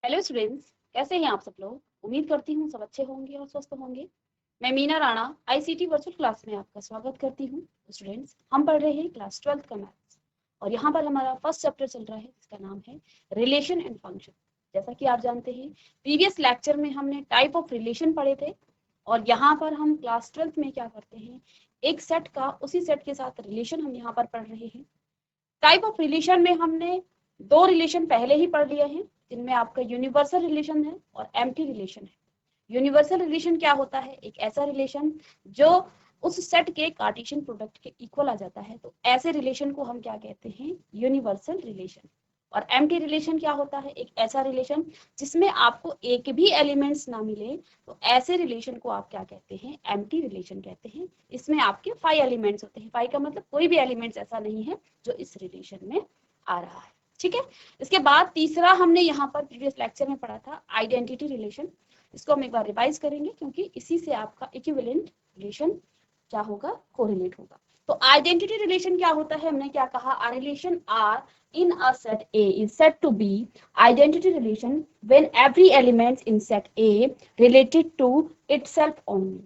Hello students, कैसे हैं आप सब लोग। उम्मीद करती हूँ सब अच्छे होंगे और स्वस्थ होंगे। मैं Meena Rana ICT virtual class में आपका स्वागत करती हूँ। स्टूडेंट्स, हम पढ़ रहे हैं क्लास 12th का मैथ्स और यहाँ पर हमारा फर्स्ट चैप्टर चल रहा है जिसका नाम है रिलेशन एंड फंक्शन। जैसा कि आप जानते हैं, प्रीवियस लेक्चर में हमने टाइप ऑफ रिलेशन पढ़े थे और यहाँ पर हम क्लास 12th में क्या करते हैं, एक सेट का उसी सेट के साथ रिलेशन हम यहाँ पर पढ़ रहे हैं। टाइप ऑफ रिलेशन में हमने दो रिलेशन पहले ही पढ़ लिए हैं, जिनमें आपका यूनिवर्सल रिलेशन है और एम्प्टी रिलेशन है। यूनिवर्सल रिलेशन क्या होता है? एक ऐसा रिलेशन जो उस सेट के कार्टेशियन प्रोडक्ट के इक्वल आ जाता है, तो ऐसे रिलेशन को हम क्या कहते हैं? Universal relation. और एम्प्टी रिलेशन क्या होता है? एक ऐसा रिलेशन जिसमें आपको एक भी एलिमेंट्स ना मिले, तो ऐसे रिलेशन को आप क्या कहते हैं? एम्प्टी रिलेशन कहते हैं। इसमें आपके 5 एलिमेंट्स होते हैं। 5 का मतलब कोई भी एलिमेंट्स ऐसा नहीं है जो इस रिलेशन में आ रहा है। ठीक है। इसके बाद तीसरा हमने यहाँ पर प्रीवियस लेक्चर में पढ़ा था आइडेंटिटी रिलेशन। इसको हम एक बार रिवाइज करेंगे क्योंकि इसी से आपका इक्विवेलेंट रिलेशन क्या होगा? कोरिलेट होगा। तो आइडेंटिटी रिलेशन क्या होता है? हमने क्या कहा? A relation R in a set A is said to be identity relation when every element in set A related to itself only।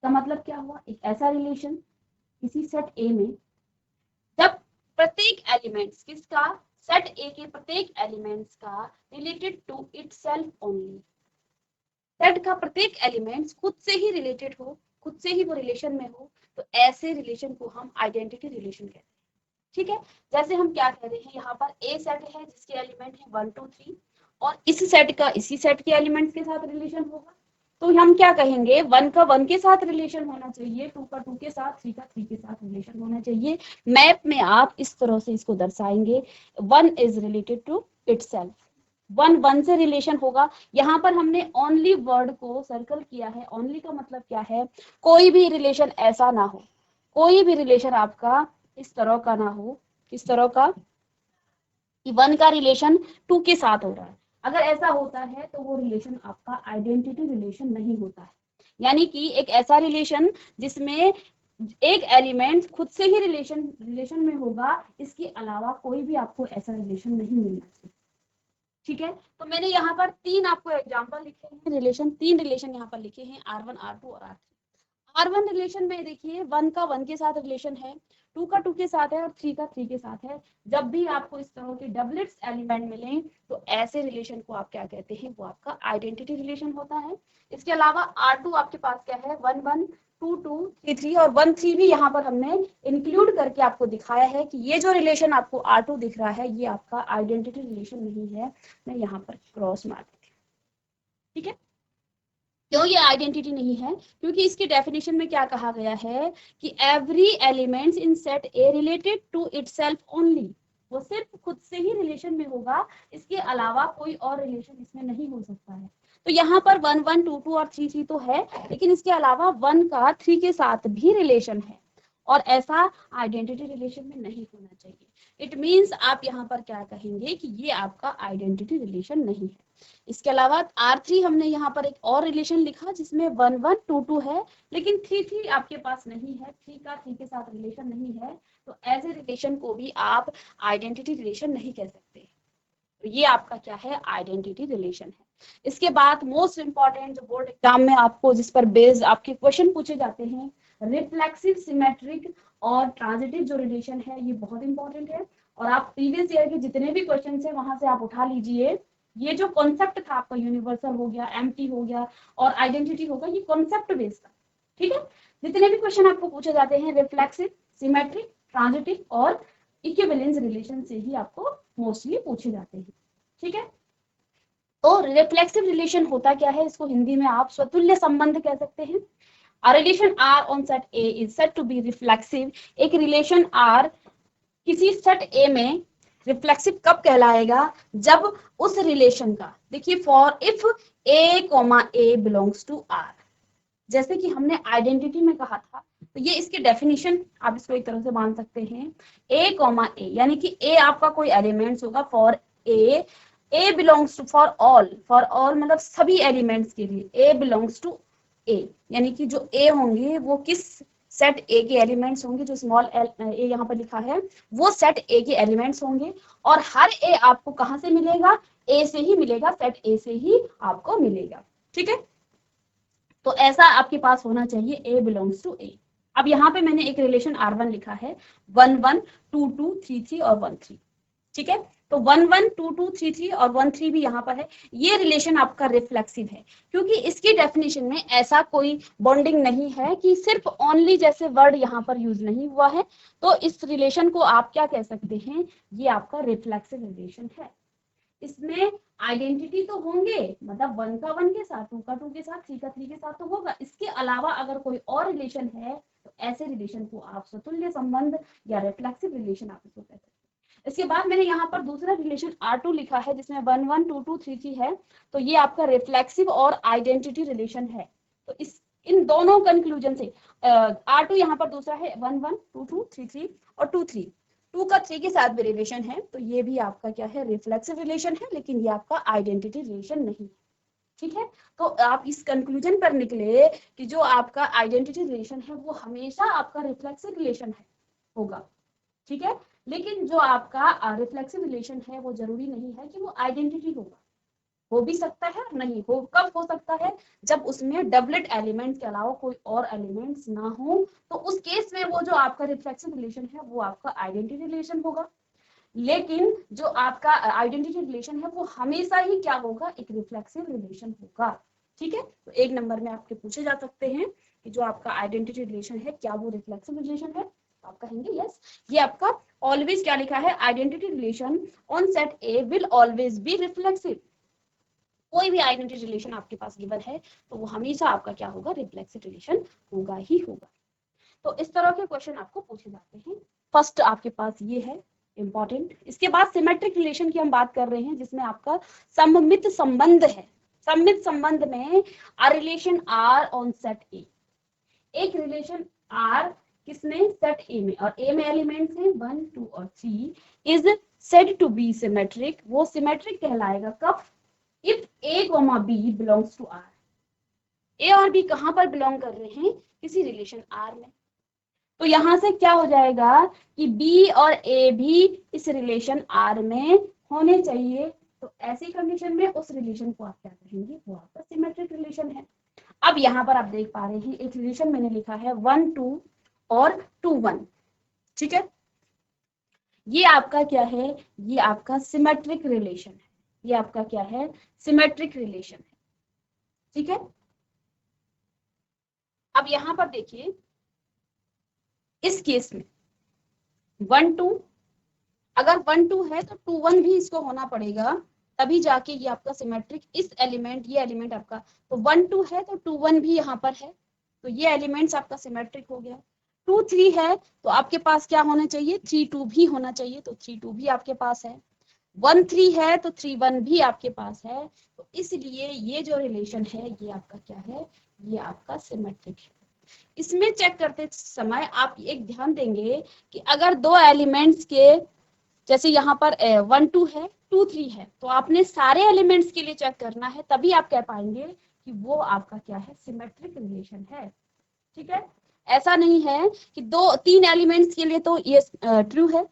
का मतलब क्या हुआ? एक ऐसा रिलेशन किसी सेट A में जब प्रत्येक एलिमेंट्स किसका? सेट ए के प्रत्येक एलिमेंट्स का related to itself only. Set का प्रत्येक एलिमेंट्स खुद से ही रिलेटेड हो, खुद से ही वो रिलेशन में हो, तो ऐसे रिलेशन को हम आइडेंटिटी रिलेशन कहते हैं। ठीक है। जैसे हम क्या कह रहे हैं, यहाँ पर ए सेट है जिसके एलिमेंट है 1 2 3 और इस सेट का इसी सेट के एलिमेंट्स के साथ रिलेशन होगा, तो हम क्या कहेंगे? 1 का 1 के साथ रिलेशन होना चाहिए, 2 का 2 के साथ, 3 का 3 के साथ रिलेशन होना चाहिए। मैप में आप इस तरह से इसको दर्शाएंगे, 1 इज रिलेटेड टू इटसेल्फ, 1 से रिलेशन होगा। यहाँ पर हमने ओनली वर्ड को सर्कल किया है। ओनली का मतलब क्या है? कोई भी रिलेशन ऐसा ना हो, कोई भी रिलेशन आपका इस तरह का ना हो, किस तरह का कि 1 का रिलेशन 2 के साथ हो रहा है। अगर ऐसा होता है तो वो रिलेशन आपका आइडेंटिटी रिलेशन नहीं होता है। यानी कि एक ऐसा रिलेशन जिसमें एक एलिमेंट खुद से ही रिलेशन में होगा, इसके अलावा कोई भी आपको ऐसा रिलेशन नहीं मिलना चाहिए। ठीक है। तो मैंने यहाँ पर 3 आपको एग्जांपल लिखे हैं रिलेशन, 3 रिलेशन यहाँ पर लिखे हैं, R1 R2 और R3। R1 रिलेशन में देखिए 1 का 1 के साथ रिलेशन है, 2 का 2 के साथ है और 3 का 3 के साथ है। जब भी आपको इस तरह के डबलेट्स एलिमेंट मिले तो ऐसे रिलेशन को आप क्या कहते हैं? वो आपका आइडेंटिटी रिलेशन होता है। इसके अलावा R2 आपके पास क्या है? 1 1 2 2 3 3 और 1 3 भी यहाँ पर हमने इंक्लूड करके आपको दिखाया है कि ये जो रिलेशन आपको R2 दिख रहा है ये आपका आइडेंटिटी रिलेशन नहीं है। मैं यहाँ पर क्रॉस मार देती हूँ। ठीक है। क्यों ये आइडेंटिटी नहीं है? क्योंकि इसकी डेफिनेशन में क्या कहा गया है कि every elements in set A related to itself only. वो सिर्फ खुद से ही रिलेशन में होगा, इसके अलावा कोई और रिलेशन इसमें नहीं हो सकता है। तो यहाँ पर 1 1 2 2 और 3 3 तो है, लेकिन इसके अलावा 1 का 3 के साथ भी रिलेशन है और ऐसा आइडेंटिटी रिलेशन में नहीं होना चाहिए। इट मीन्स आप यहाँ पर क्या कहेंगे कि ये आपका आइडेंटिटी रिलेशन नहीं है। इसके अलावा R3 हमने यहाँ पर एक और रिलेशन लिखा जिसमें 1 1 2 2 है, लेकिन 3 3 आपके पास नहीं है, 3 का 3 के साथ रिलेशन नहीं है, तो ऐसे रिलेशन को भी आप आइडेंटिटी रिलेशन नहीं कह सकते। तो ये आपका क्या है? आइडेंटिटी रिलेशन है। इसके बाद मोस्ट इंपॉर्टेंट जो बोर्ड एग्जाम में आपको जिस पर बेस्ड आपके क्वेश्चन पूछे जाते हैं, रिफ्लेक्सिव, सिमेट्रिक और ट्रांजिटिव जो रिलेशन है ये बहुत इंपॉर्टेंट है। और आप प्रीवियस ईयर के जितने भी क्वेश्चन है वहां से आप उठा लीजिए। ये जो कॉन्सेप्ट था आपका, यूनिवर्सल हो गया, एम्प्टी हो गया और आइडेंटिटी होगा, ये कॉन्सेप्ट बेस्ड था। ठीक है। जितने भी क्वेश्चन आपको पूछे जाते हैं रिफ्लेक्सिव, सिमेट्रिक, ट्रांजिटिव और इक्विवेलेंस रिलेशन से ही आपको मोस्टली पूछे जाते हैं। ठीक है। तो रिफ्लेक्सिव रिलेशन होता क्या है? इसको हिंदी में आप स्वतुल्य संबंध कह सकते हैं। A relation R on set A is said to be reflexive। एक रिलेशन R किसी सेट A में रिफ्लेक्सिव कब कहलाएगा? जब उस रिलेशन का, देखिए, for if A, A belongs to R, जैसे कि हमने आइडेंटिटी में कहा था, तो ये इसके डेफिनेशन आप इसको एक तरह से मान सकते हैं। A, यानी कि A आपका कोई एलिमेंट्स होगा for A belongs to, for all मतलब सभी एलिमेंट्स के लिए A बिलोंग्स टू A, यानी कि जो A होंगे वो किस सेट ए के एलिमेंट्स होंगे, जो स्मॉल ए यहाँ पर लिखा है वो सेट ए के एलिमेंट्स होंगे, और हर ए आपको कहाँ से मिलेगा, ए से ही मिलेगा, सेट ए से ही आपको मिलेगा। ठीक है, तो ऐसा आपके पास होना चाहिए, ए बिलोंग्स टू ए। अब यहाँ पे मैंने एक रिलेशन R1 लिखा है, 1 1 2 2 3 3 और 1 3। ठीक है, तो 1 1 2 2 3 3 और 1 3 भी यहाँ पर है। ये रिलेशन आपका रिफ्लेक्सिव है, क्योंकि इसकी डेफिनेशन में ऐसा कोई बॉन्डिंग नहीं है कि सिर्फ ओनली जैसे वर्ड यहाँ पर यूज नहीं हुआ है, तो इस रिलेशन को आप क्या कह सकते हैं, ये आपका रिफ्लेक्सिव रिलेशन है। इसमें आइडेंटिटी तो होंगे, मतलब 1 का 1 के साथ, 2 का 2 के साथ, 3 का 3 के साथ तो होगा। इसके अलावा अगर कोई और रिलेशन है तो ऐसे रिलेशन को आप सतुल्य संबंध या रिफ्लेक्सिव रिलेशन आप इसको कहते हैं। इसके बाद मैंने यहाँ पर दूसरा रिलेशन R2 लिखा है, जिसमें 1 1 2 2 3 3 है, तो ये आपका रिफ्लेक्सिव और आइडेंटिटी रिलेशन है। तो इस इन दोनों कंक्लूजन से R2 यहाँ पर दूसरा है, 1 1 2 2 3 3 और 2 3, 2 का 3 के साथ भी रिलेशन है, तो ये भी आपका क्या है, रिफ्लेक्सिव रिलेशन है, लेकिन ये आपका आइडेंटिटी रिलेशन नहीं। ठीक है, तो आप इस कंक्लूजन पर निकले कि जो आपका आइडेंटिटी रिलेशन है वो हमेशा आपका रिफ्लेक्सिव रिलेशन है होगा। ठीक है, लेकिन जो आपका रिफ्लेक्सिव रिलेशन है वो जरूरी नहीं है कि वो आइडेंटिटी होगा, हो भी सकता है, नहीं हो, कब हो सकता है, जब उसमें डबलेट एलिमेंट के अलावा कोई और एलिमेंट्स ना हो, तो उस केस में वो जो आपका रिफ्लेक्सिव रिलेशन है वो आपका आइडेंटिटी रिलेशन होगा। लेकिन जो आपका आइडेंटिटी रिलेशन है वो हमेशा ही क्या होगा, एक रिफ्लेक्सिव रिलेशन होगा। ठीक है, तो 1 नंबर में आपके पूछे जा सकते हैं कि जो आपका आइडेंटिटी रिलेशन है क्या वो रिफ्लेक्सिव रिलेशन है, आप कहेंगे यस। ये आपका ऑलवेज क्या लिखा है, identity relation on set A will always be reflexive. कोई भी आइडेंटिटी रिलेशन आपके पास गिवन है तो वो हमेशा आपका क्या होगा, रिफ्लेक्सिव रिलेशन होगा ही होगा। तो इस तरह के क्वेश्चन आपको पूछे जाते हैं। फर्स्ट आपके पास ये है इंपॉर्टेंट। इसके बाद सिमेट्रिक रिलेशन की हम बात कर रहे हैं, जिसमें आपका सममित संबंध है। सममित संबंध में a relation R on set A, एक रिलेशन आर किसमें, सेट ए में, और ए में एलिमेंट्स हैं 1 2 और 3, is said to be symmetric. वो सिमेट्रिक कहलाएगा कब, if a, b belongs to R। a और b कहां पर बिलोंग कर रहे हैं, किसी रिलेशन R में। तो यहां से क्या हो जाएगा कि b और a भी इस रिलेशन R में होने चाहिए। तो ऐसी कंडीशन में उस रिलेशन को आप क्या कहेंगे, वो आपका सिमेट्रिक रिलेशन है। अब यहाँ पर आप देख पा रहे हैं एक रिलेशन मैंने लिखा है 1 2 और 2 1। ठीक है, ये आपका क्या है, ये आपका सिमेट्रिक रिलेशन है, ये आपका क्या है, सिमेट्रिक रिलेशन है। ठीक है, अब यहां पर देखिए इस केस में 1 2, अगर 1 2 है तो 2 1 भी इसको होना पड़ेगा, तभी जाके ये आपका सिमेट्रिक, इस एलिमेंट, ये एलिमेंट आपका, तो 1 2 है तो 2 1 भी यहाँ पर है, तो ये एलिमेंट्स आपका सिमेट्रिक हो गया। 2 3 है तो आपके पास क्या होना चाहिए, 3 2 भी होना चाहिए, तो 3 2 भी आपके पास है। 1 3 है तो 3 1 भी आपके पास है। तो इसलिए ये जो रिलेशन है ये आपका क्या है, ये आपका सिमेट्रिक है। इसमें चेक करते समय आप एक ध्यान देंगे कि अगर दो एलिमेंट्स के, जैसे यहाँ पर 1 2 है 2 3 है, तो आपने सारे एलिमेंट्स के लिए चेक करना है, तभी आप कह पाएंगे कि वो आपका क्या है, सिमेट्रिक रिलेशन है। ठीक है, ऐसा नहीं है कि 2 3 एलिमेंट्स के लिए तो ये ट्रू है,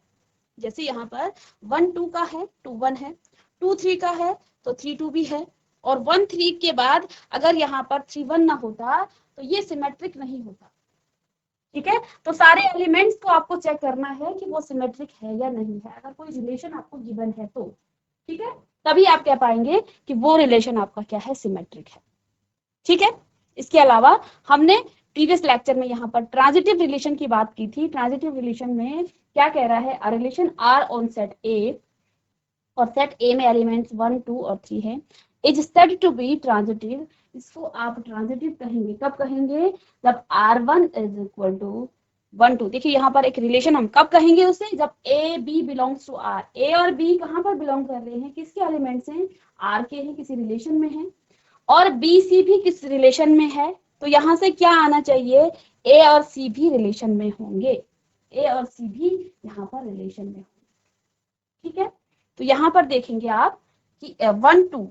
जैसे यहाँ पर 1 2 का है 2 1 है, 2 3 का है तो 3 2 भी है, और 1 3 के बाद अगर यहाँ पर 3 1 ना होता तो ये सिमेट्रिक नहीं होता। ठीक है, तो सारे एलिमेंट्स को आपको चेक करना है कि वो सिमेट्रिक है या नहीं है, अगर कोई रिलेशन आपको गिवन है तो। ठीक है, तभी आप कह पाएंगे कि वो रिलेशन आपका क्या है, सिमेट्रिक है। ठीक है, इसके अलावा हमने प्रीवियस लेक्चर में यहाँ पर ट्रांजिटिव रिलेशन की बात की थी। ट्रांजिटिव रिलेशन में क्या कह रहा है, a relation R on set A, और सेट ए में एलिमेंट्स 1 2 और 3 है, is said to be transitive. इसको आप ट्रांजिटिव कहेंगे, कब कहेंगे, जब R1 इज इक्वल टू 1 2। देखिए यहाँ पर एक रिलेशन हम कब कहेंगे उसे, जब A B belongs to R. A और बी कहाँ पर बिलोंग कर रहे हैं, किसके एलिमेंट्स हैं, आर के हैं, किसी रिलेशन में है, और बी सी भी किस रिलेशन में है, तो यहाँ से क्या आना चाहिए, ए और सी भी रिलेशन में होंगे, ए और सी भी यहाँ पर रिलेशन में होंगे। ठीक है, तो यहाँ पर देखेंगे आप कि 1 2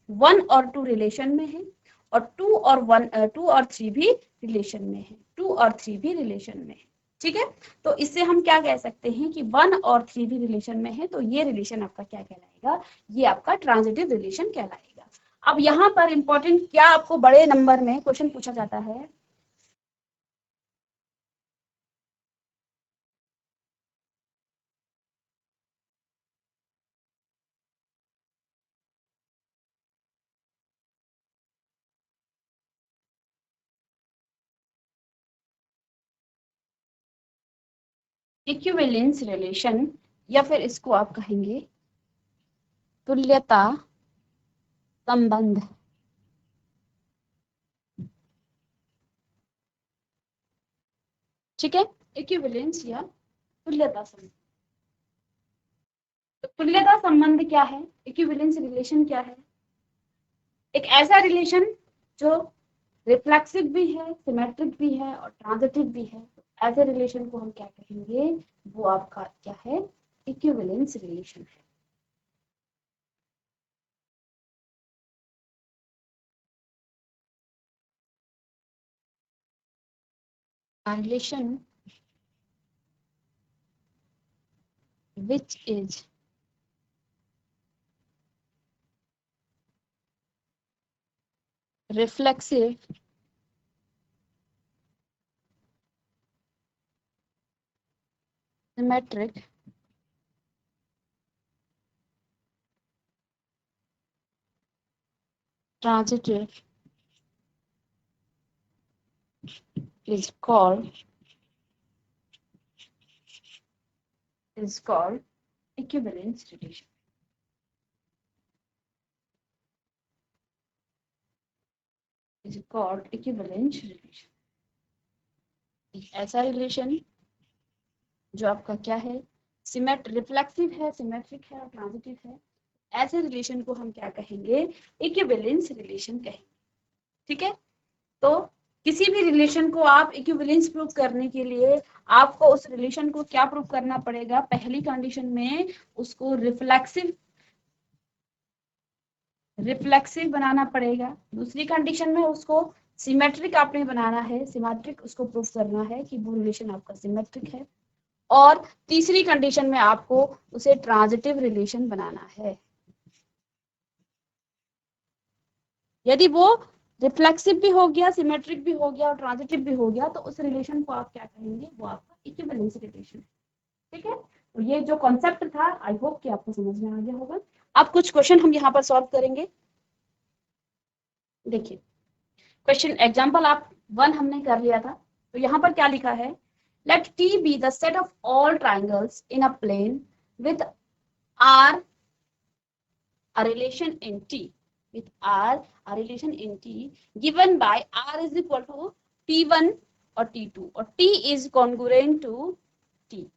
1 और 2 रिलेशन में है, और 2 और 3 भी रिलेशन में है, 2 और 3 भी रिलेशन में है। ठीक है, तो इससे हम क्या कह सकते हैं कि 1 और 3 भी रिलेशन में है, तो ये रिलेशन आपका क्या कहलाएगा, ये आपका ट्रांजिटिव रिलेशन कहलाएगा। अब यहाँ पर इंपॉर्टेंट क्या आपको बड़े नंबर में क्वेश्चन पूछा जाता है, इक्विवेलेंस रिलेशन, या फिर इसको आप कहेंगे तुल्यता संबंध। ठीक है, इक्विवेलेंस या तुल्यता संबंध। तो तुल्यता संबंध क्या है, इक्विवेलेंस रिलेशन क्या है, एक ऐसा रिलेशन जो रिफ्लेक्सिव भी है, सिमेट्रिक भी है और ट्रांजिटिव भी है। तो ऐसे रिलेशन को हम क्या कहेंगे, वो आपका क्या है, इक्विवेलेंस रिलेशन है। Relation which is reflexive, symmetric, transitive is called equivalence relation. Is called equivalence relation. एक ऐसा रिलेशन जो आपका क्या है, रिफ्लेक्सिव है, सिमेट्रिक है और ट्रांजिटिव है, ऐसे रिलेशन को हम क्या कहेंगे, इक्विवेलेंस रिलेशन कहेंगे। ठीक है, तो किसी भी रिलेशन को आप इक्विवेलेंस प्रूव करने के लिए आपको उस रिलेशन को क्या प्रूव करना पड़ेगा, पहली कंडीशन में उसको रिफ्लेक्सिव बनाना पड़ेगा, दूसरी कंडीशन में उसको सिमेट्रिक आपने बनाना है, सिमेट्रिक उसको प्रूव करना है कि वो रिलेशन आपका सिमेट्रिक है, और तीसरी कंडीशन में आपको उसे ट्रांजिटिव रिलेशन बनाना है। यदि वो रिफ्लेक्सिव भी हो गया, सिमेट्रिक भी हो गया और ट्रांजिटिव भी हो गया, तो उस रिलेशन को आप क्या कहेंगे, वो आपका इक्विवेलेंस रिलेशन है। ठीक है, तो ये जो कॉन्सेप्ट था, आई होप कि आपको समझ में आ गया होगा। अब कुछ क्वेश्चन हम यहाँ पर सॉल्व करेंगे। देखिए, क्वेश्चन एग्जाम्पल आप 1 हमने कर लिया था, तो यहाँ पर क्या लिखा है, late T be the set of all triangles in a plane with R a relation in T, with R a relation in T given by R is equal to T1 और T2 और T is congruent to T।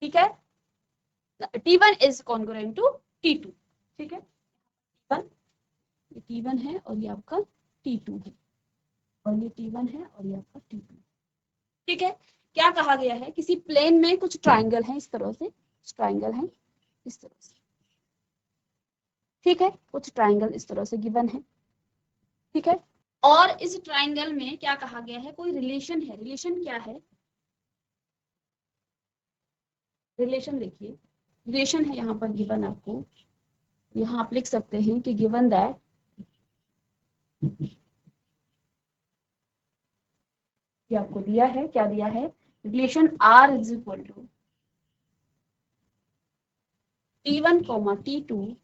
ठीक है, T1 is congruent to T2। ठीक है, ये T1 है और ये आपका T2 है, और ये T1 है और ये आपका T2। ठीक है, क्या कहा गया है, किसी प्लेन में कुछ ट्राइंगल हैं, इस तरह से ट्राइंगल हैं, इस तरह से। ठीक है, कुछ ट्राइंगल इस तरह से गिवन है। ठीक है, और इस ट्राइंगल में क्या कहा गया है, कोई रिलेशन है, रिलेशन क्या है, रिलेशन देखिए, रिलेशन है यहाँ पर गिवन आपको, यहाँ आप लिख सकते हैं कि गिवन दैट ये आपको दिया है, क्या दिया है, relation R is equal to T1, T2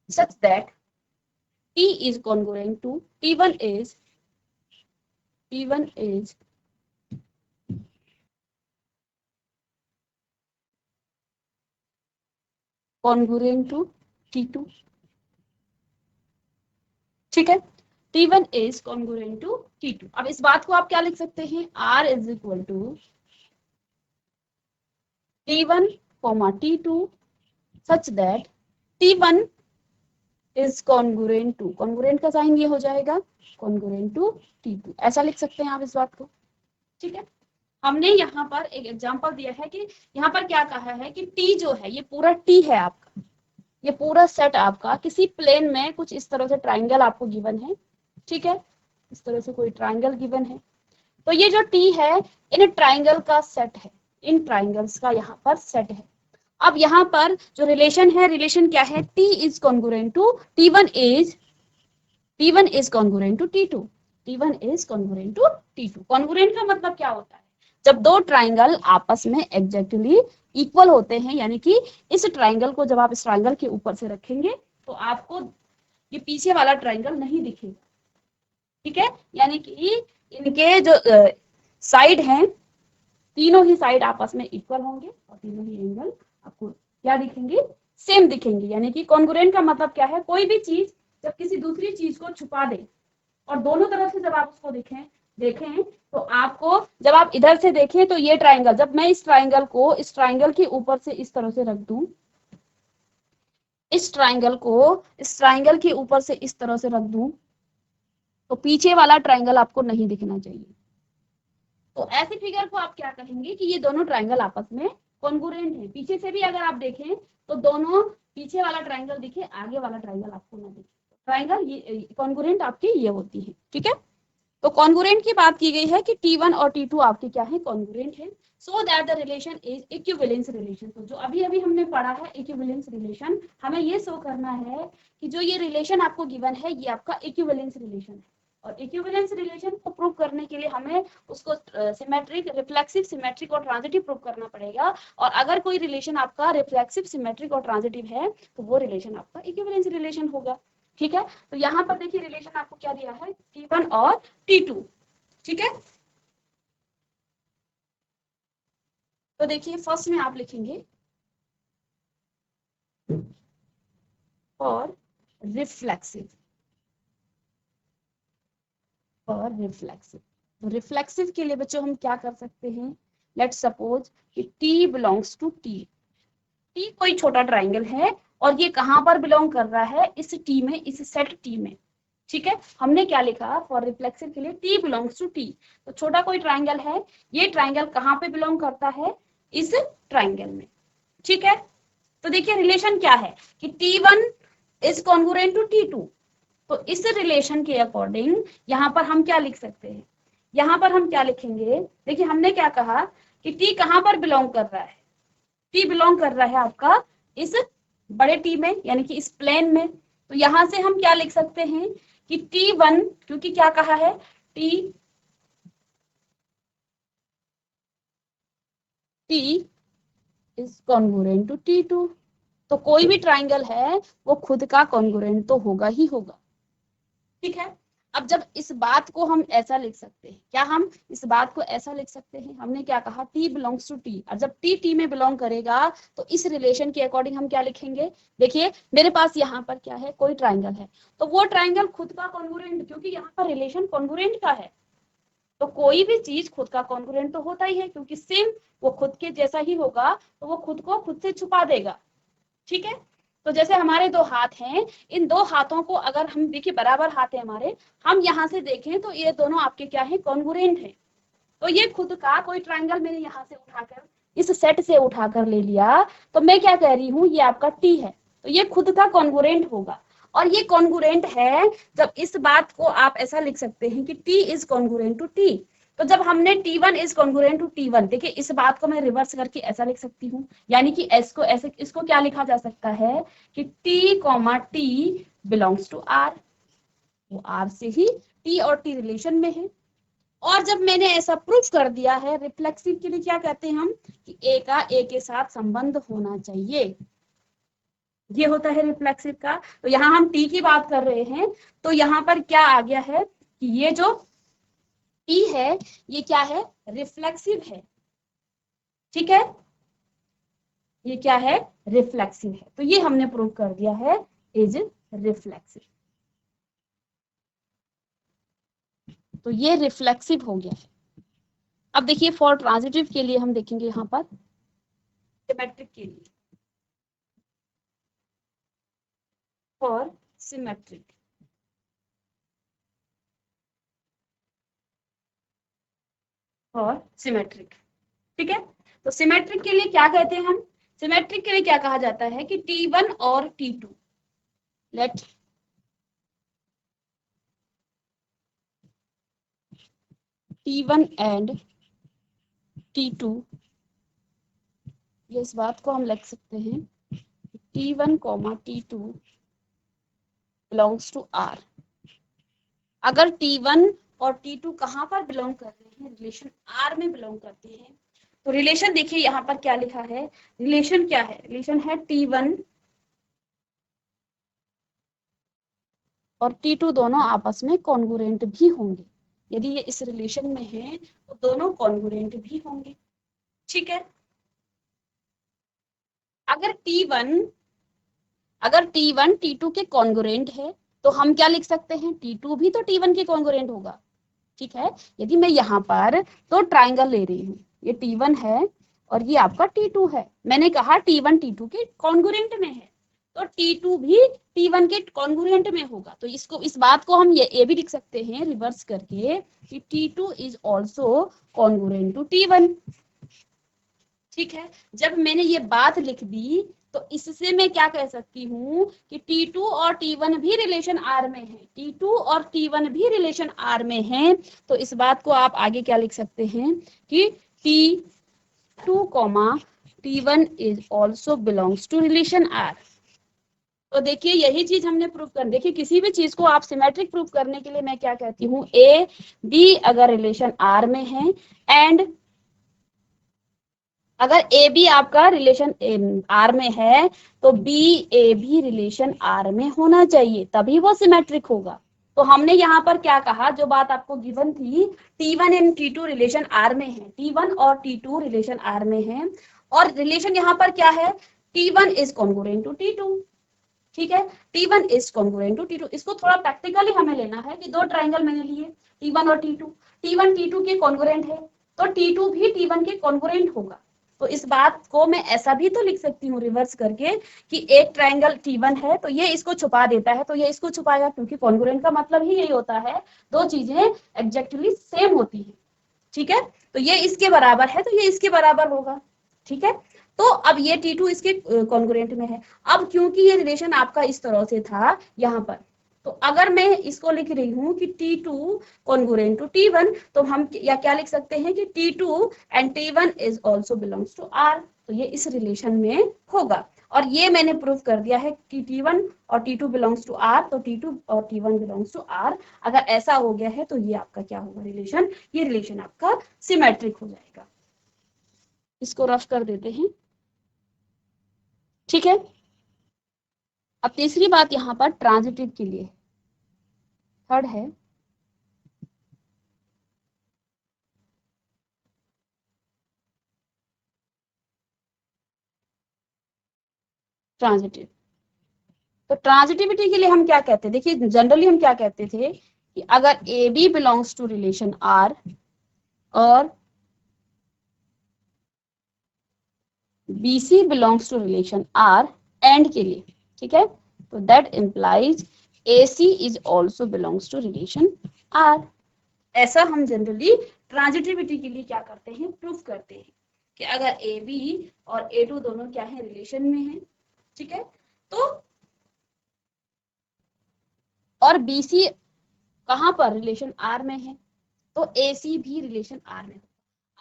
such that T is congruent to T1 is congruent to T2। ठीक है, T1 is congruent to T2। अब इस बात को आप क्या लिख सकते हैं, R is equal to T1, T2 such that T1 is congruent to, congruent का साइन ये हो जाएगा congruent to T2, ऐसा लिख सकते हैं आप इस बात को। ठीक है, हमने यहाँ पर एक एग्जांपल दिया है कि यहाँ पर क्या कहा है कि T जो है, ये पूरा T है आपका, ये पूरा सेट आपका किसी प्लेन में कुछ इस तरह से ट्राइंगल आपको गिवन है, ठीक है, इस तरह से कोई ट्राइंगल गिवन है, तो ये जो टी है इन ट्राइंगल का सेट है, इन ट्राइंगल्स का यहाँ पर सेट है। अब यहाँ पर जो रिलेशन है, रिलेशन क्या है, T is congruent to T1 is congruent to T2, T1 is congruent to T2। Congruent का मतलब क्या होता है, जब दो ट्राइंगल आपस में एग्जैक्टली इक्वल होते हैं, यानी कि इस ट्राइंगल को जब आप इस ट्राइंगल के ऊपर से रखेंगे तो आपको ये पीछे वाला ट्राइंगल नहीं दिखेगा, ठीक है, यानी कि इनके जो साइड हैं, तीनों ही साइड आपस में इक्वल होंगे और तीनों ही एंगल आपको क्या दिखेंगे, सेम दिखेंगे। यानी कि कॉन्ग्रुएंट का मतलब क्या है, कोई भी चीज जब किसी दूसरी चीज को छुपा दे और दोनों तरफ से जब आप उसको देखें तो आपको, जब आप इधर से देखें तो ये ट्राइंगल, जब मैं इस ट्राइंगल को इस ट्राइंगल के ऊपर से इस तरह से रख दूं, इस ट्राइंगल को इस ट्राइंगल के ऊपर से इस तरह से रख दूं, तो पीछे वाला ट्राइंगल आपको नहीं दिखना चाहिए। तो ऐसे फिगर को आप क्या कहेंगे कि ये दोनों ट्राइंगल आपस में कॉन्ग्रुएंट है। पीछे से भी अगर आप देखें तो दोनों, पीछे वाला ट्राइंगल दिखे, आगे वाला ट्राइंगल आपको ना दिखे, ट्राइंगल ये कॉन्ग्रुएंट आपकी ये होती है, ठीक है। तो कॉन्ग्रुएंट की बात की गई है कि T1 और T2 आपके क्या है, कॉन्ग्रुएंट है, so that the relation is equivalence relation. तो जो अभी अभी हमने पढ़ा है इक्विवेलेंस रिलेशन, हमें ये शो करना है कि जो ये रिलेशन आपको गिवन है ये आपका इक्विवेलेंस रिलेशन है, और इक्विवेलेंस रिलेशन को प्रूव करने के लिए हमें उसको सिमेट्रिक, रिफ्लेक्सिव, सिमेट्रिक और ट्रांजिटिव प्रूव करना पड़ेगा। और अगर कोई रिलेशन आपका रिफ्लेक्सिव, सिमेट्रिक और ट्रांजिटिव है तो वो रिलेशन आपका इक्विवेलेंस रिलेशन होगा, ठीक है। तो यहाँ पर देखिए रिलेशन आपको क्या दिया है, T1 और T2, ठीक है। तो देखिए फर्स्ट में आप लिखेंगे और रिफ्लेक्सिव, और रिफ्लेक्सिव। तो रिफ्लेक्सिव के लिए बच्चों हम क्या कर सकते हैं, लेट्स सपोज कि T belongs to T, T कोई छोटा ट्राइंगल है और ये कहां पर बिलोंग कर रहा है, इस T में, इस सेट T में, ठीक है। हमने क्या लिखा फॉर रिफ्लेक्सिव के लिए, T बिलोंग्स टू T, तो छोटा कोई ट्राइंगल है, ये ट्राइंगल कहां पे बिलोंग करता है, इस ट्राइंगल में, ठीक है। तो देखिए रिलेशन क्या है कि T1 is congruent to T2, तो इस रिलेशन के अकॉर्डिंग यहाँ पर हम क्या लिख सकते हैं, यहाँ पर हम क्या लिखेंगे, देखिए हमने क्या कहा कि T कहां पर बिलोंग कर रहा है, T बिलोंग कर रहा है आपका इस बड़े T में, यानी कि इस प्लेन में। तो यहां से हम क्या लिख सकते हैं कि T1, क्योंकि क्या कहा है, T is congruent to T2, तो कोई भी ट्राइंगल है वो खुद का कॉन्ग्रुएंट तो होगा ही होगा, ठीक है। अब जब इस बात को हम ऐसा लिख सकते हैं, क्या हम इस बात को ऐसा लिख सकते हैं, हमने क्या कहा, T बिलोंग्स टू T, और जब T में बिलोंग करेगा तो इस रिलेशन के अकॉर्डिंग हम क्या लिखेंगे, देखिए मेरे पास यहाँ पर क्या है, कोई ट्राइंगल है, तो वो ट्राइंगल खुद का कॉन्ग्रुएंट, क्योंकि यहाँ पर रिलेशन कॉन्ग्रुएंट का है, तो कोई भी चीज खुद का कॉन्ग्रुएंट तो होता ही है, क्योंकि सेम वो खुद के जैसा ही होगा तो वो खुद को खुद से छुपा देगा, ठीक है। तो जैसे हमारे दो हाथ हैं, इन दो हाथों को अगर हम देखिए बराबर हाथ है हमारे, हम यहाँ से देखें तो ये दोनों आपके क्या है, कॉन्ग्रुएंट है। तो ये खुद का कोई ट्राइंगल मैंने यहाँ से उठाकर, इस सेट से उठाकर ले लिया, तो मैं क्या कह रही हूँ, ये आपका T है, तो ये खुद का कॉन्ग्रुएंट होगा, और ये कॉन्ग्रुएंट है। जब इस बात को आप ऐसा लिख सकते हैं कि T is congruent to T, तो जब हमने T1 is congruent to T1, देखिए इस बात को मैं रिवर्स करके ऐसा लिख सकती हूँ, यानी कि एस को ऐसे, इसको क्या लिखा जा सकता है कि T, बिलोंग्स टू R, वो R से ही T और T रिलेशन में है। और जब मैंने ऐसा प्रूफ कर दिया है, रिफ्लेक्सिव के लिए क्या कहते हैं हम कि A का A के साथ संबंध होना चाहिए, ये होता है रिफ्लेक्सिव का। तो यहाँ हम T की बात कर रहे हैं, तो यहाँ पर क्या आ गया है कि ये जो T है ये क्या है, रिफ्लेक्सिव है, ठीक है, ये क्या है, रिफ्लेक्सिव है। तो ये हमने प्रूव कर दिया है इज रिफ्लेक्सिव, तो ये रिफ्लेक्सिव हो गया है। अब देखिए फॉर ट्रांजिटिव के लिए हम देखेंगे यहाँ पर सिमेट्रिक के लिए, फॉर सिमेट्रिक, और सिमेट्रिक, ठीक है। तो सिमेट्रिक के लिए क्या कहते हैं हम, सिमेट्रिक के लिए क्या कहा जाता है कि T1 और T2, late T1 and T2, ये इस बात को हम लिख सकते हैं T1, T2 belongs to R। अगर T1 और T2 कहाँ पर बिलोंग कर रहे हैं, रिलेशन R में बिलोंग करते हैं, तो रिलेशन देखिए यहाँ पर क्या लिखा है, रिलेशन क्या है, रिलेशन है T1 और T2 दोनों आपस में कॉन्ग्रुएंट भी होंगे। यदि ये इस रिलेशन में है तो दोनों कॉन्ग्रुएंट भी होंगे। ठीक है, अगर T1 T2 के कॉन्ग्रुएंट है तो हम क्या लिख सकते हैं, T2 भी तो T1 के कॉन्ग्रुएंट होगा। ठीक है, यदि मैं यहाँ पर तो ट्राइंगल ले रही हूँ, ये T1 है और ये आपका T2 है, मैंने कहा T1 T2 के कॉन्ग्रुएंट में है, तो T2 भी T1 के कॉन्ग्रुएंट में होगा। तो इसको, इस बात को हम ये भी लिख सकते हैं रिवर्स करके कि T2 is also congruent to T1। ठीक है, जब मैंने ये बात लिख दी तो इससे मैं क्या कह सकती हूँ कि T2 और T1 भी रिलेशन R में है, T2 और T1 भी रिलेशन R में है। तो इस बात को आप आगे क्या लिख सकते हैं कि T2, T1 is also belongs to relation R। तो देखिए यही चीज हमने प्रूव कर, देखिए किसी भी चीज को आप सिमेट्रिक प्रूव करने के लिए मैं क्या कहती हूँ, A B अगर रिलेशन R में है एंड अगर ए बी आपका रिलेशन आर में है तो बी ए भी रिलेशन आर में होना चाहिए, तभी वो सिमेट्रिक होगा। तो हमने यहाँ पर क्या कहा, जो बात आपको गिवन थी, T1 and T2 relation are में है, T1 और T2 रिलेशन आर में है, और रिलेशन यहाँ पर क्या है, T1 is congruent to T2। ठीक है, T1 is congruent to T2। इसको थोड़ा प्रैक्टिकली हमें लेना है कि दो ट्राइंगल मैंने लिए T1 और T2, T1 T2 के कॉन्ग्रुएंट है तो T2 भी T1 के कॉन्ग्रुएंट होगा। तो इस बात को मैं ऐसा भी तो लिख सकती हूँ रिवर्स करके कि एक ट्राइंगल T1 है तो ये इसको छुपा देता है तो ये इसको छुपाएगा, क्योंकि कॉन्ग्रुएंट का मतलब ही यही होता है दो चीजें एग्जैक्टली सेम होती है। ठीक है, तो ये इसके बराबर है तो ये इसके बराबर होगा। ठीक है, तो अब ये T2 इसके कॉन्ग्रुएंट में है। अब क्योंकि ये रिलेशन आपका इस तरह से था यहाँ पर, तो अगर मैं इसको लिख रही हूँ कि T2 कॉन्ग्रुएंट टू T1, तो हम या क्या लिख सकते हैं कि T2 and T1 is also belongs to R। तो ये इस रिलेशन में होगा, और ये मैंने प्रूव कर दिया है कि T1 और T2 बिलोंग्स टू R, तो T2 और T1 बिलोंग्स टू R। अगर ऐसा हो गया है तो ये आपका क्या होगा रिलेशन, ये रिलेशन आपका सिमेट्रिक हो जाएगा। इसको रफ कर देते हैं। ठीक है, अब तीसरी बात यहाँ पर ट्रांजिटिव के लिए, थर्ड है ट्रांजिटिव। तो ट्रांजिटिविटी के लिए हम क्या कहते हैं, देखिए जनरली हम क्या कहते थे कि अगर A B belongs to relation R और B C belongs to relation R and के लिए, ठीक है, तो that implies A C is also belongs to relation R. ऐसा हम जनरली ट्रांजिटिविटी के लिए क्या करते हैं, प्रूफ करते हैं कि अगर ए बी और A2 दोनों क्या है, रिलेशन में है। ठीक है, तो और बी सी कहां पर, रिलेशन आर में है, तो ए सी भी रिलेशन आर में।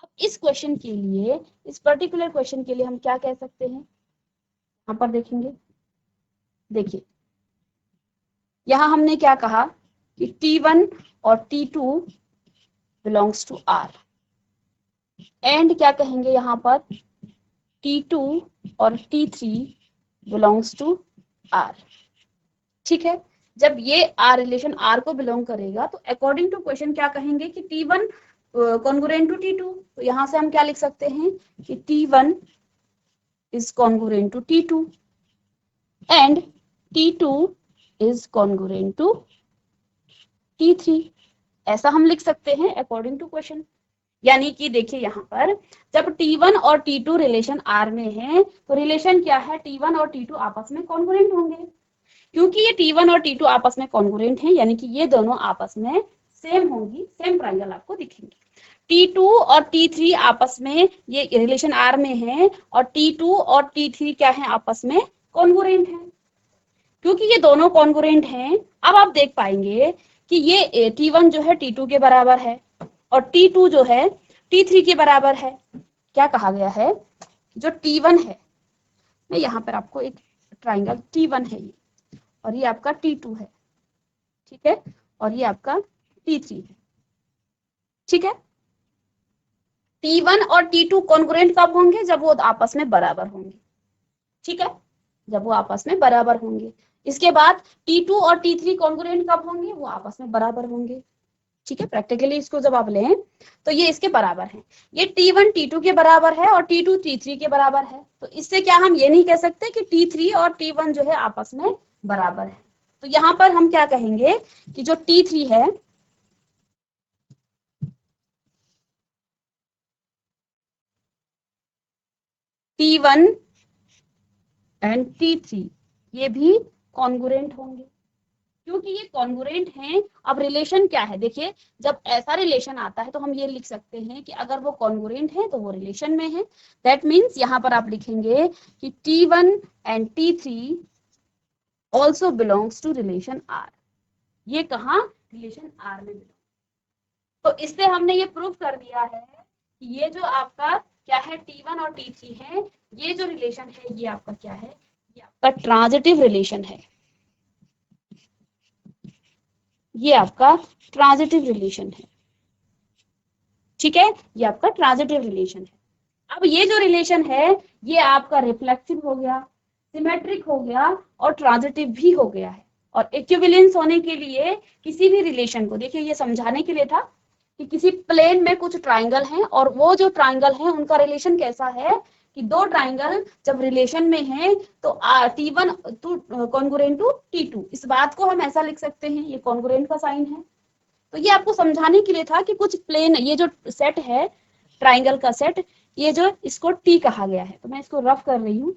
अब इस क्वेश्चन के लिए, इस पर्टिकुलर क्वेश्चन के लिए हम क्या कह सकते हैं, यहाँ पर देखेंगे, देखिए यहां हमने क्या कहा कि T1 और T2 belongs to R and क्या कहेंगे यहाँ पर T2 और T3 बिलोंग्स टू R। ठीक है, जब ये R रिलेशन R को बिलोंग करेगा तो अकॉर्डिंग टू क्वेश्चन क्या कहेंगे कि T1 कॉन्ग्रुएंट टू T2। तो यहां से हम क्या लिख सकते हैं कि T1 is congruent to T2 and T2 is congruent to T3। ऐसा हम लिख सकते हैं अकॉर्डिंग टू क्वेश्चन। यानी कि देखिए यहाँ पर जब T1 और T2 रिलेशन R में है तो रिलेशन क्या है, T1 और T2 आपस में कॉन्ग्रुएंट होंगे। क्योंकि ये T1 और T2 आपस में कॉन्ग्रुएंट हैं, यानी कि ये दोनों आपस में सेम होंगी, सेम ट्रायंगल आपको दिखेंगे। T2 और T3 आपस में ये रिलेशन R में है और T2 और T3 क्या है, आपस में कॉन्ग्रुएंट है। क्योंकि ये दोनों कॉन्ग्रुएंट हैं, अब आप देख पाएंगे कि ये T1 जो है T2 के बराबर है, और T2 जो है T3 के बराबर है। क्या कहा गया है, जो T1 है, मैं यहाँ पर आपको एक ट्राइंगल T1 है ये, और ये आपका T2 है, ठीक है, और ये आपका T3 है, ठीक है। T1 और T2 कॉन्ग्रुएंट कब होंगे, जब वो आपस में बराबर होंगे, ठीक है, जब वो आपस में बराबर होंगे। इसके बाद T2 और T3 कॉन्ग्रुएंट कब होंगे, वो आपस में बराबर होंगे, ठीक है। प्रैक्टिकली इसको जब आप लें तो ये इसके बराबर है, ये T1 T2 के बराबर है और T2 T3 के बराबर है। तो इससे क्या हम ये नहीं कह सकते कि T3 और T1 जो है आपस में बराबर है। तो यहाँ पर हम क्या कहेंगे कि जो T3 है, T1 एंड T3 ये भी कॉन्ग्रुएंट होंगे, क्योंकि ये कॉन्ग्रुएंट हैं। अब रिलेशन क्या है, देखिए, जब ऐसा रिलेशन आता है तो हम ये लिख सकते हैं कि अगर वो कॉन्ग्रुएंट है तो वो रिलेशन में है। दैट मीन्स यहाँ पर आप लिखेंगे कि T1 and T3 also belongs to relation R. ये कहाँ, रिलेशन आर में बिलोंग। तो इससे हमने ये प्रूव कर दिया है कि ये जो आपका क्या है, T1 और T3 है, ये जो रिलेशन है ये आपका क्या है, ये आपका ट्रांजिटिव रिलेशन है। ये आपका ट्रांजिटिव रिलेशन है, ठीक है, ये आपका ट्रांजिटिव रिलेशन है। अब ये जो रिलेशन है ये आपका रिफ्लेक्सिव हो गया, सिमेट्रिक हो गया और ट्रांजिटिव भी हो गया है। और इक्विवेलेंस होने के लिए किसी भी रिलेशन को, देखिए ये समझाने के लिए था कि किसी प्लेन में कुछ ट्राइंगल हैं और वो जो ट्राइंगल है उनका रिलेशन कैसा है कि दो ट्राइंगल जब रिलेशन में है तो T1 कॉन्ग्रुएंट टू T2, इस बात को हम ऐसा लिख सकते हैं, ये कॉन्ग्रुएंट का साइन है। तो ये आपको समझाने के लिए था कि कुछ प्लेन, ये जो सेट है ट्राइंगल का सेट, ये जो इसको टी कहा गया है, तो मैं इसको रफ कर रही हूँ,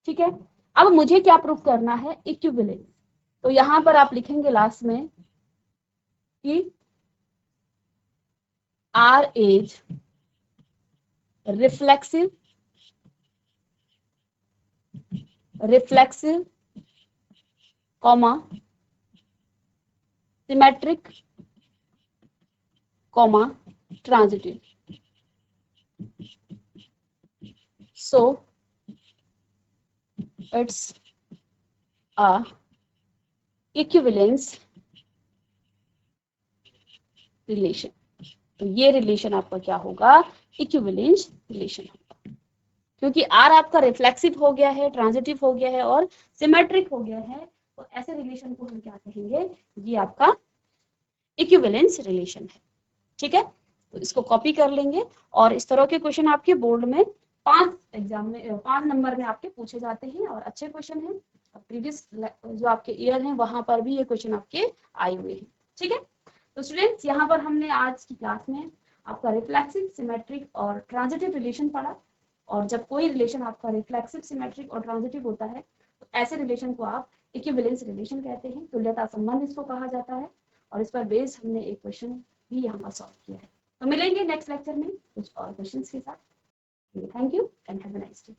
ठीक है। अब मुझे क्या प्रूफ करना है, इक्विवेलेंस। तो यहां पर आप लिखेंगे लास्ट में कि R is reflexive, reflexive comma symmetric comma transitive. So it's a equivalence relation. तो ये रिलेशन आपका क्या होगा, इक्विवेलेंस रिलेशन होगा, क्योंकि आर आपका रिफ्लेक्सिव हो गया है, ट्रांजिटिव हो गया है और सिमेट्रिक हो गया है। तो ऐसे रिलेशन को हम क्या कहेंगे, ये आपका इक्विवेलेंस रिलेशन है, ठीक है। तो इसको कॉपी कर लेंगे और इस तरह के क्वेश्चन आपके बोर्ड में 5 एग्जाम में 5 नंबर में आपके पूछे जाते हैं और अच्छे क्वेश्चन हैं। प्रीवियस जो आपके ईयर हैं वहां पर भी ये क्वेश्चन आपके आए हुए हैं, ठीक है। तो स्टूडेंट्स, यहाँ पर हमने आज की क्लास में आपका रिफ्लेक्सिव, सिमेट्रिक और ट्रांजिटिव रिलेशन पढ़ा। और जब कोई रिलेशन आपका रिफ्लेक्सिव, सिमेट्रिक और ट्रांजिटिव होता है तो ऐसे रिलेशन को आप इक्विवेलेंस रिलेशन कहते हैं, तुल्यता संबंध इसको कहा जाता है। और इस पर बेस्ड हमने एक क्वेश्चन भी यहाँ पर सॉल्व किया है। तो मिलेंगे नेक्स्ट लेक्चर में कुछ और क्वेश्चंस के साथ। Thank you and have a nice day.